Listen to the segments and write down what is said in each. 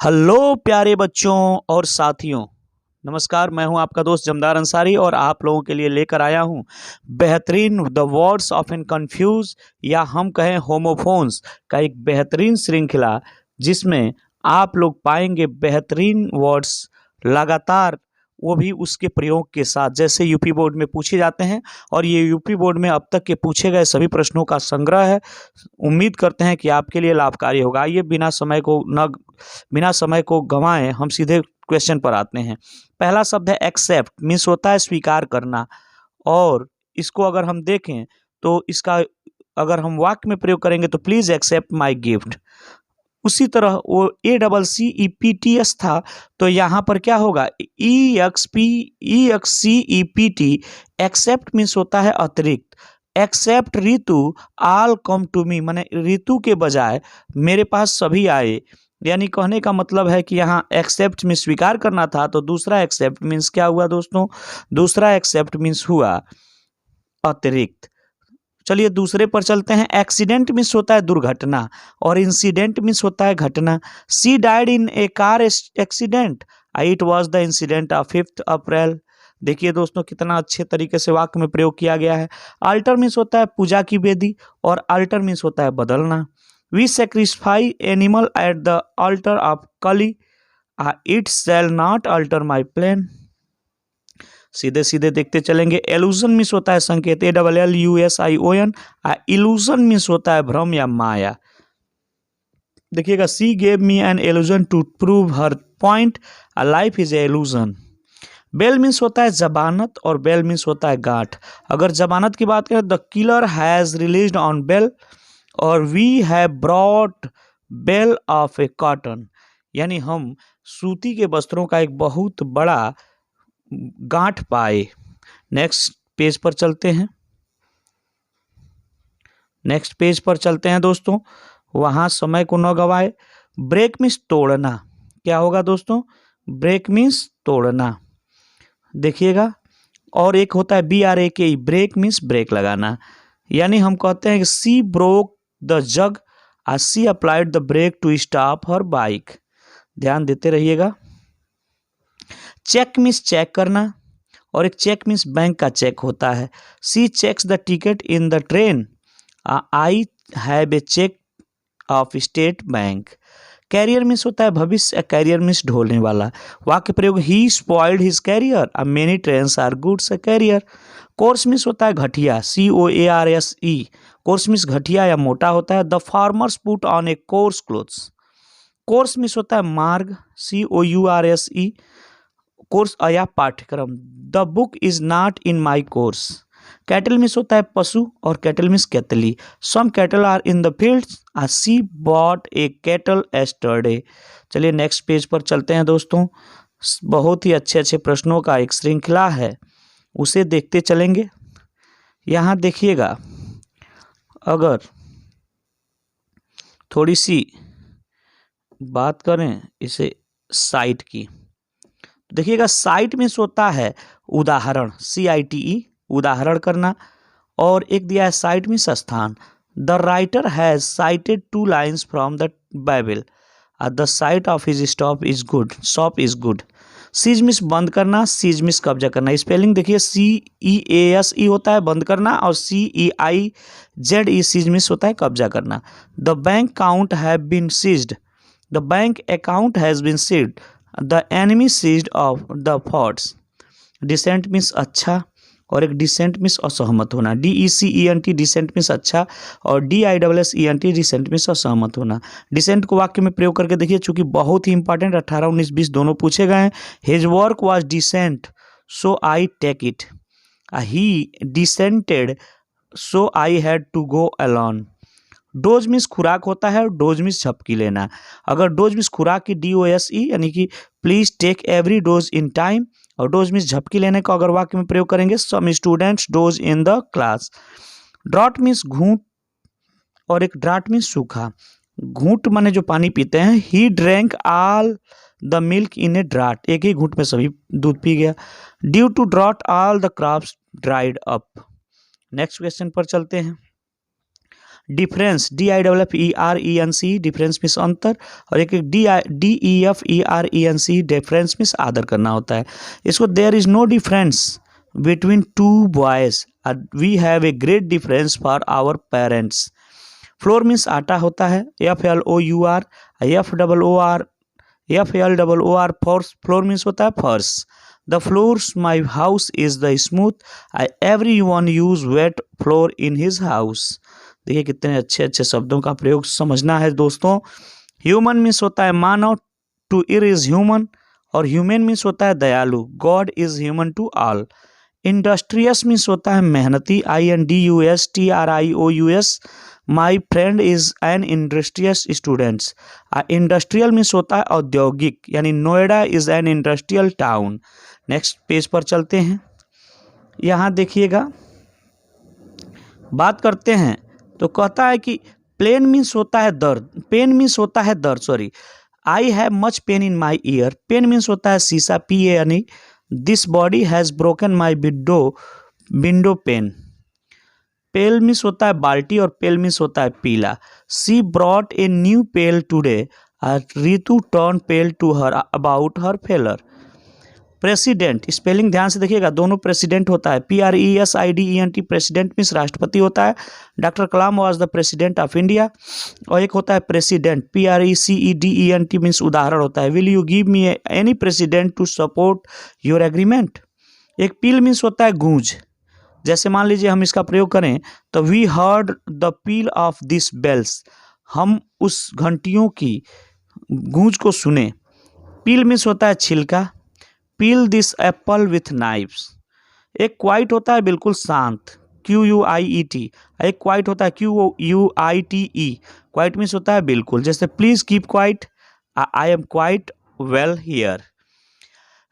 Hello प्यारे बच्चों और साथियों, नमस्कार। मैं हूं आपका दोस्त जमदार अंसारी और आप लोगों के लिए लेकर आया हूं बेहतरीन the words of an confuse या हम कहें होमोफोन्स का एक बेहतरीन श्रृंखला, जिसमें आप लोग पाएंगे बेहतरीन वर्ड्स लगातार, वो भी उसके प्रयोग के साथ, जैसे यूपी बोर्ड में पूछे जाते हैं। और ये यूपी बोर्ड में अब तक के पूछे गए सभी प्रश्नों का संग्रह है। उम्मीद करते हैं कि आपके लिए लाभकारी होगा। आइए बिना समय को गंवाएं हम सीधे क्वेश्चन पर आते हैं। पहला शब्द है एक्सेप्ट, मीन्स होता है स्वीकार करना। और इसको अगर हम देखें तो इसका अगर हम वाक्य में प्रयोग करेंगे तो प्लीज एक्सेप्ट माय गिफ्ट। उसी तरह वो ACCEPTS था, तो यहाँ पर क्या होगा EXCEPT। एक्सेप्ट मीन्स होता है अतिरिक्त। Except Ritu all come to me, माने रितु के बजाय मेरे पास सभी आए। यानी कहने का मतलब है कि यहाँ एक्सेप्ट में स्वीकार करना था, तो दूसरा एक्सेप्ट मीन्स क्या हुआ दोस्तों? दूसरा एक्सेप्ट मीन्स हुआ अतिरिक्त। चलिए दूसरे पर चलते हैं। एक्सीडेंट मीन्स होता है दुर्घटना और इंसिडेंट मीन्स होता है घटना। She died in A car accident, it was the incident of 5 अप्रैल। देखिए दोस्तों कितना अच्छे तरीके से वाक्य में प्रयोग किया गया है। अल्टर मीन्स होता है पूजा की वेदी और अल्टर मीन्स होता है बदलना। We sacrifice animal at the altar of Kali, it shall not alter my plan. सीधे सीधे देखते चलेंगे। एलूजन मीन्स होता है संकेत, ALLUSION। इल्यूजन मीन्स होता है भ्रम या माया। देखिएगा, she gave me an illusion to prove her point, uh life is a illusion. Bail means होता है जबानत और बेल मीन्स होता है गांठ। अगर जबानत की बात करें, the killer has released on bail और we have brought bale of a cotton. यानी हम सूती के वस्त्रों का एक बहुत बड़ा गांठ पाए। नेक्स्ट पेज पर चलते हैं दोस्तों, वहां समय को न गवाए। ब्रेक मीन्स तोड़ना। क्या होगा दोस्तों? ब्रेक मीन्स तोड़ना। देखिएगा, और एक होता है BRAK, ब्रेक मीन्स ब्रेक लगाना। यानी हम कहते हैं कि she broke the jug, she applied the brake to stop her bike. ध्यान देते रहिएगा। चेक मीन्स चेक करना और एक चेक मीन्स बैंक का चेक होता है। She checks the ticket in the train, I have a cheque of State Bank. Career means होता है भविष्य, कैरियर मीन्स ढोलने वाला। वाक्य प्रयोग, he spoiled his career, many trains are goods a carrier. Course means होता है घटिया, COARSE। कोर्स मीन्स घटिया या मोटा होता है। The farmers put on a coarse clothes. Course means होता है मार्ग, COURSE। कोर्स या पाठ्यक्रम। The book is not in my course. Cattle means होता है पशु और कैटल मीन्स कैटली। Some cattle are in the fields, she bought a kettle yesterday. चलिए नेक्स्ट पेज पर चलते हैं दोस्तों। बहुत ही अच्छे अच्छे प्रश्नों का एक श्रृंखला है, उसे देखते चलेंगे। यहाँ देखिएगा, अगर थोड़ी सी बात करें इसे साइट की, देखिएगा साइट मीन्स होता है उदाहरण, CITE, उदाहरण करना। और एक दिया है साइट मीन्स स्थान। The writer has cited 2 lines from the Bible, the site of his shop is good. Cease means बंद करना, सीज मीन्स कब्जा करना। स्पेलिंग देखिए, CEASE होता है बंद करना और CEIZE सीज मीन्स होता है कब्जा करना। The bank count have been seized, the bank account has been seized, the enemy seized of the forts. Decent means अच्छा और एक डिसेंट मीन्स असहमत होना। DECENT डिसेंट मीन्स अच्छा और DISSENT डिसेंट मीन्स असहमत होना। डिसेंट को वाक्य में प्रयोग करके देखिए, चूंकि बहुत ही इंपॉर्टेंट 18, 19, 20 दोनों पूछे गए हैं। His work was decent so I take it, he descended so I had to a alone. Dose means खुराक होता है और डोज मीन्स झपकी लेना। अगर डोज मीन्स खुराक की DOSE, यानी कि please take every dose in time, और डोज मीन्स झपकी लेने को अगर वाक्य में प्रयोग करेंगे, some students doze in the class. Draught means घूंट और एक ड्राट मीन्स सूखा। घूंट माने जो पानी पीते हैं। He drank all the milk in a draught, एक ही घूंट में सभी दूध पी गया। Due to drought all the crops dried up. Next question पर चलते हैं। डिफरेंस, DIFFERENC, डिफरेंस मीन्स अंतर, और एक DEFERENC, डिफरेंस मीन्स आदर करना होता है। इसको there is no difference between two boys, we have a great difference for our parents. Flour means आटा होता है, FLOUR, FLOOR, फ्लोर मीन्स होता है फर्श। The floors my house is the smooth, every one use wait floor in his house. देखिए कितने अच्छे अच्छे शब्दों का प्रयोग समझना है दोस्तों। ह्यूमन मीन्स होता है मानव, टू ईर इज ह्यूमन, और ह्यूमन मीन्स होता है दयालु, God is humane to all. Industrious means होता है मेहनती, INDUSTRIOUS, my friend is an industrious students. Industrial means होता है औद्योगिक, यानी Noida is an industrial town. Next page पर चलते हैं। यहाँ देखिएगा, बात करते हैं तो कहता है कि पेन मीन्स होता है दर्द, पेन मीन्स होता है दर्द, sorry, I have much pain in my ear, pane means होता है शीशा, PA, यानी this body has broken my window pane. Pail means होता है बाल्टी, और पेल मीन्स होता है पीला। She brought a new pail today, Ritu turn pale to her about her failure. President, spelling ध्यान से देखिएगा, दोनों प्रेसिडेंट होता है, PRESIDENT, प्रेसिडेंट मीन्स राष्ट्रपति होता है, doctor Kalam was the president of India. और एक होता है प्रेसिडेंट, PRECEDENT मीन्स उदाहरण होता है, will you give me any precedent to support your agreement. एक पील मीन्स होता है गूंज, जैसे मान लीजिए हम इसका प्रयोग करें तो we heard the peal of this bells, हम उस घंटियों की गूंज को सुने। पील मीन्स होता है छिलका, पील दिस एप्पल विथ नाइफ्स। एक क्वाइट होता है बिल्कुल शांत, QUIET, एक क्वाइट होता है QUITE, क्वाइट मीन्स होता है बिल्कुल, जैसे please keep quiet, I am quite well here.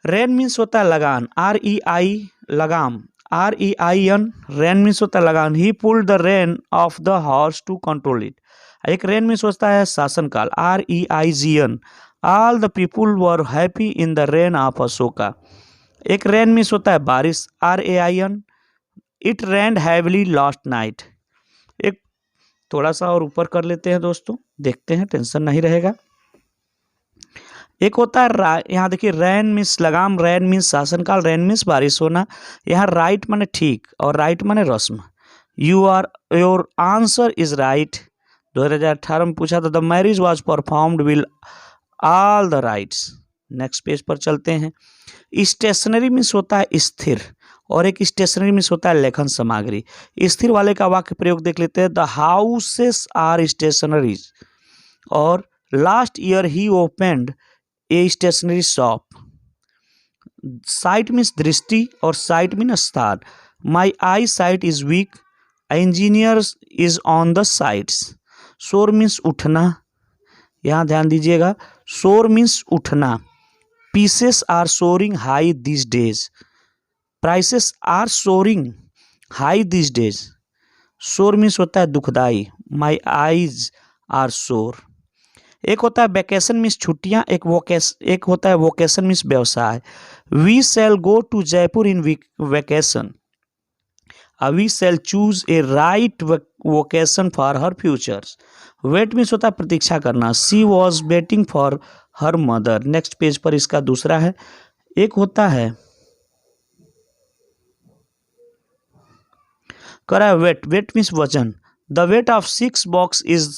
Rain means होता है लगान, REI, लगाम, REIN, रेन मीन्स होता है लगान, he pulled the rain of the horse to control it. एक रेन मीन्स होता है शासनकाल, REIGN, all the people were happy in the rain of Ashoka. एक रेन मीन्स होता है बारिश, RAIN, it rained heavily last night. एक थोड़ा सा और ऊपर कर लेते हैं दोस्तों, देखते हैं, टेंशन नहीं रहेगा। एक होता है यहाँ देखिए, रेन मीन्स लगाम, रेन मीन्स शासनकाल, रेन मीन्स बारिश होना। यहाँ राइट माने ठीक और राइट माने रस्म। योर आंसर इज राइट, 2018 में पूछा था, the marriage was performed will all the rights. Next page पर चलते हैं। स्टेशनरी मीन्स होता है स्थिर, और एक स्टेशनरी मीन्स होता है लेखन सामग्री। स्थिर वाले का वाक्य प्रयोग देख लेते हैं, द हाउसेस आर स्टेशनरीज, और last year he opened a stationery shop. Sight means दृष्टि, और साइट मीन स्थान। My eye sight is weak, engineer is on the sites. Soar means उठना, यहाँ ध्यान दीजिएगा, शोर मीन्स उठना। Prices are soaring high this days, prices are soaring high this days. Sore means होता है दुखदाई, माई आईज आर शोर। एक होता है वैकेशन मीन्स छुट्टियाँ, एक होता है वोकेशन मीन्स व्यवसाय। We shall go to Jaipur in vacation, we shall choose a right vocation for her futures. Wait means होता है प्रतीक्षा करना, she was waiting for her mother. Next page पर इसका दूसरा है। एक होता है करा वेट, वेट मीन्स वजन, the weight of 6 box is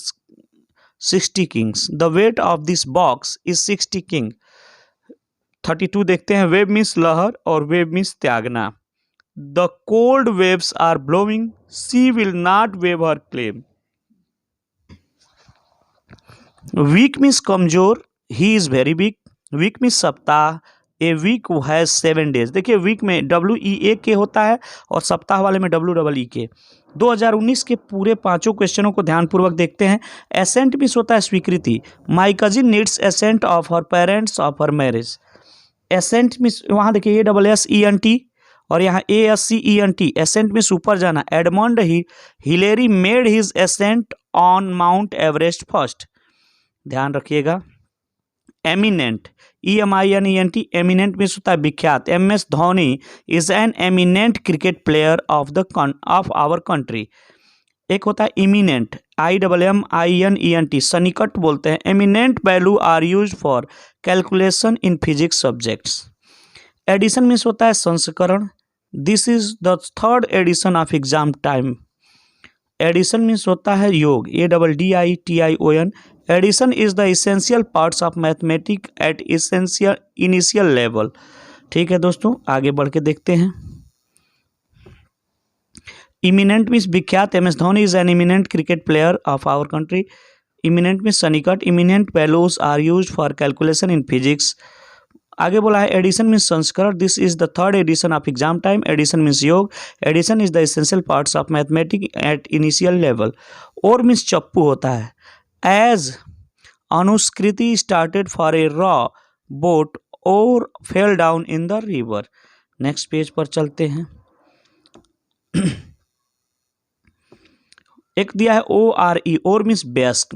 60 kings, the weight of this box is 60 king. 32 देखते हैं। वेव मीन्स लहर, और वेव मीन्स त्यागना। The cold waves are blowing, she will not waive her claim. Weak means कमजोर, he is very weak. Week means सप्ताह, a week has 7 days. देखिए week में WEAK होता है, और सप्ताह वाले में WEEK। 2019 के पूरे 5 क्वेश्चनों को ध्यानपूर्वक देखते हैं। एसेंट मीन्स होता है स्वीकृति, my cousin needs assent of her parents of her marriage. Assent means वहाँ देखिए ASSENT, और यहाँ ASCENT, एसेंट मीन्स ऊपर जाना। Edmund Hillary made his ascent on mount Everest first, ध्यान रखिएगा। एमिनेंट, EMINENT, एमिनेंट मीन्स होता है विख्यात। MS Dhoni is an eminent cricket player of our country. एक होता है इमिनेंट, IMMINENT, सन्निकट बोलते हैं। Eminent value are use for calculation in physics subjects. Edition means होता है संस्करण। This is the third edition of exam time. Addition means होता है योग, ADDITION। Addition is the essential parts of mathematics at essential initial level. ठीक है दोस्तों, आगे बढ़ के देखते हैं। इमिनेंट मीन्स विख्यात, MS Dhoni is an eminent cricket player of our country. Eminent means सन्निकट। Imminent values are use for calculation in physics. आगे बोला है एडिशन मीन्स संस्करण। This is the third edition of exam time. Addition means योग। Addition is the essential parts of mathematics at initial level. Oar means चप्पू होता है। As Anushkriti started for a row boat और fell down in the river. Next page पर चलते हैं। एक दिया है ORE, और मीन्स बेस्क।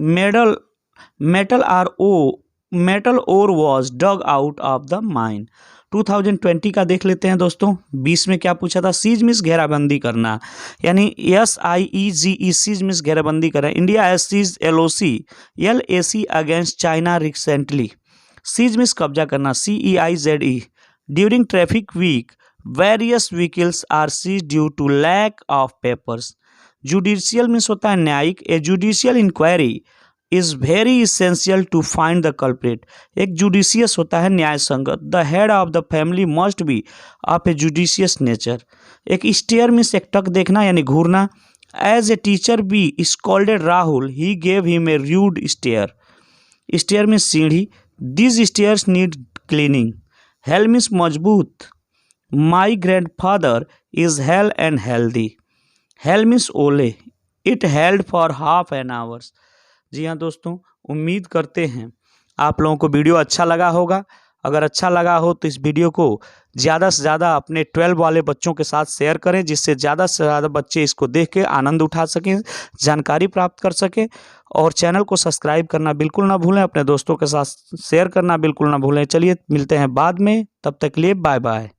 Metal ore was dug out of the mine. 2020 का देख लेते हैं दोस्तों। 20 में क्या पूछा था? सीज मीन्स घेराबंदी करना, यानी SIEGE, सीज मीन्स घेराबंदी करना। India has siege LAC against China recently. Seize means कब्जा करना, CEIZE। During traffic week various vehicles are seize due to lack of papers. Judicial means होता है न्यायिक। A judicial inquiry is very essential to find the culprit. एक judicious होता है न्याय संगत। The head of the family must be of a judicious nature. एक stare means एक टक देखना यानी घूरना। As a teacher be scolded Rahul, he gave him a rude stare. Stair means सीढ़ी। This stairs need cleaning. Hale means मजबूत। My grandfather is hale and healthy. Hail means ओले। It hailed for half an hours. जी हाँ दोस्तों, उम्मीद करते हैं आप लोगों को वीडियो अच्छा लगा होगा। अगर अच्छा लगा हो तो इस वीडियो को ज़्यादा से ज़्यादा अपने 12 वाले बच्चों के साथ शेयर करें, जिससे ज़्यादा से ज़्यादा बच्चे इसको देख के आनंद उठा सकें, जानकारी प्राप्त कर सकें। और चैनल को सब्सक्राइब करना बिल्कुल ना भूलें, अपने दोस्तों के साथ शेयर करना बिल्कुल ना भूलें। चलिए मिलते हैं बाद में, तब तक के लिए बाय बाय।